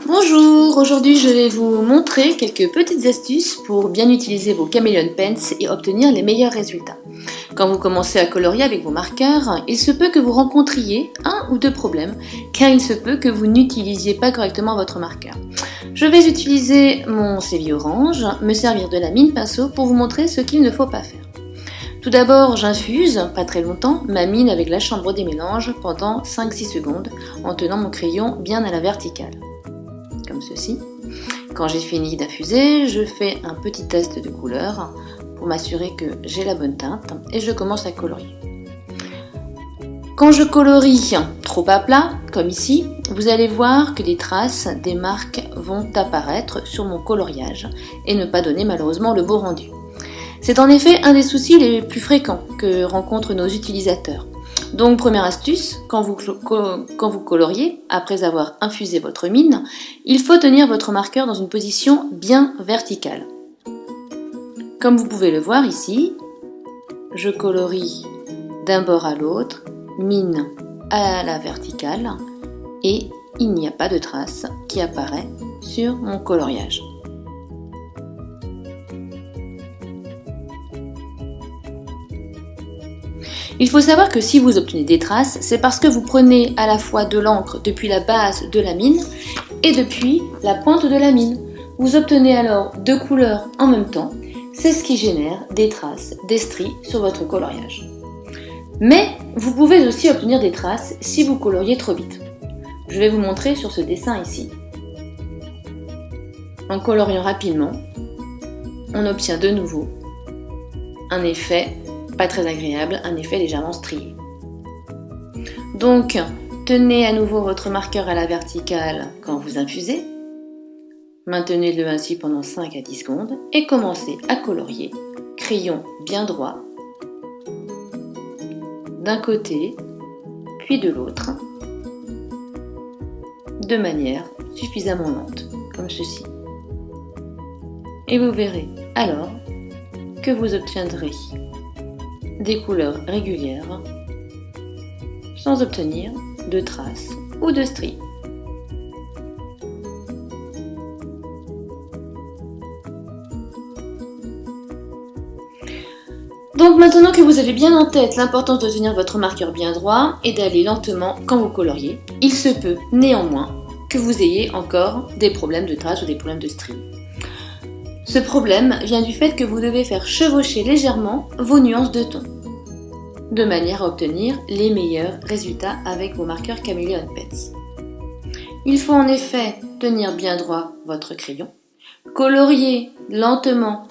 Bonjour, aujourd'hui je vais vous montrer quelques petites astuces pour bien utiliser vos Chameleon Pens et obtenir les meilleurs résultats. Quand vous commencez à colorier avec vos marqueurs, il se peut que vous rencontriez un ou deux problèmes, car il se peut que vous n'utilisiez pas correctement votre marqueur. Je vais utiliser mon Sévi Orange, me servir de la mine pinceau pour vous montrer ce qu'il ne faut pas faire. Tout d'abord, j'infuse, pas très longtemps, ma mine avec la chambre des mélanges pendant 5-6 secondes en tenant mon crayon bien à la verticale. Comme ceci. Quand j'ai fini d'infuser, je fais un petit test de couleur pour m'assurer que j'ai la bonne teinte et je commence à colorier. Quand je colorie trop à plat, comme ici, vous allez voir que des traces, des marques vont apparaître sur mon coloriage et ne pas donner malheureusement le beau rendu. C'est en effet un des soucis les plus fréquents que rencontrent nos utilisateurs. Donc première astuce, quand vous coloriez, après avoir infusé votre mine, il faut tenir votre marqueur dans une position bien verticale. Comme vous pouvez le voir ici, je colorie d'un bord à l'autre, mine à la verticale, et il n'y a pas de trace qui apparaît sur mon coloriage. Il faut savoir que si vous obtenez des traces, c'est parce que vous prenez à la fois de l'encre depuis la base de la mine et depuis la pointe de la mine. Vous obtenez alors deux couleurs en même temps. C'est ce qui génère des traces, des stries sur votre coloriage. Mais vous pouvez aussi obtenir des traces si vous coloriez trop vite. Je vais vous montrer sur ce dessin ici. En coloriant rapidement, on obtient de nouveau un effet pas très agréable, un effet légèrement strié. Donc, tenez à nouveau votre marqueur à la verticale quand vous infusez, maintenez-le ainsi pendant 5 à 10 secondes et commencez à colorier, crayon bien droit, d'un côté, puis de l'autre, de manière suffisamment lente, comme ceci. Et vous verrez alors que vous obtiendrez des couleurs régulières sans obtenir de traces ou de stries. Donc maintenant que vous avez bien en tête l'importance de tenir votre marqueur bien droit et d'aller lentement quand vous coloriez, il se peut néanmoins que vous ayez encore des problèmes de traces ou des problèmes de stries. Ce problème vient du fait que vous devez faire chevaucher légèrement vos nuances de ton, de manière à obtenir les meilleurs résultats avec vos marqueurs Chameleon Pens. Il faut en effet tenir bien droit votre crayon, colorier lentement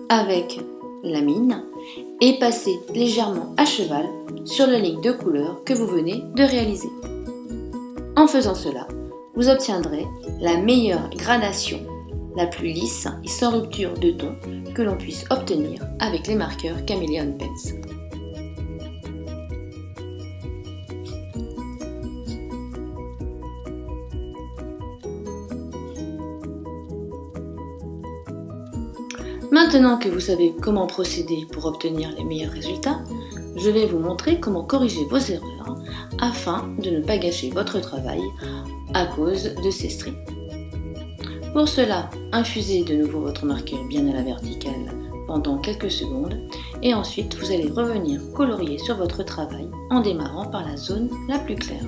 avec la mine et passer légèrement à cheval sur la ligne de couleur que vous venez de réaliser. En faisant cela, vous obtiendrez la meilleure gradation, la plus lisse et sans rupture de ton que l'on puisse obtenir avec les marqueurs Chameleon Pens. Maintenant que vous savez comment procéder pour obtenir les meilleurs résultats, je vais vous montrer comment corriger vos erreurs afin de ne pas gâcher votre travail à cause de ces stries. Pour cela, infusez de nouveau votre marqueur bien à la verticale pendant quelques secondes et ensuite vous allez revenir colorier sur votre travail en démarrant par la zone la plus claire.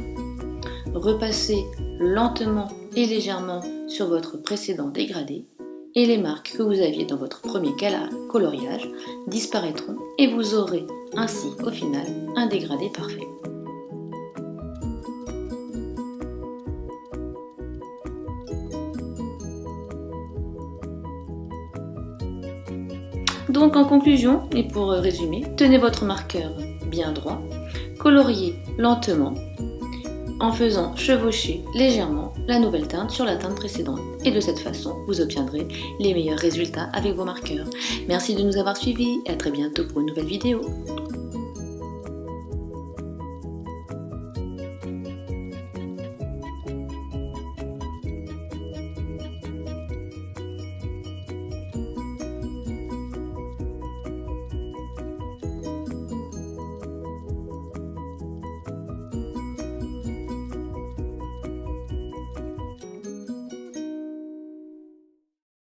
Repassez lentement et légèrement sur votre précédent dégradé et les marques que vous aviez dans votre premier coloriage disparaîtront et vous aurez ainsi au final un dégradé parfait. Donc en conclusion, et pour résumer, tenez votre marqueur bien droit, coloriez lentement en faisant chevaucher légèrement la nouvelle teinte sur la teinte précédente. Et de cette façon, vous obtiendrez les meilleurs résultats avec vos marqueurs. Merci de nous avoir suivis et à très bientôt pour une nouvelle vidéo.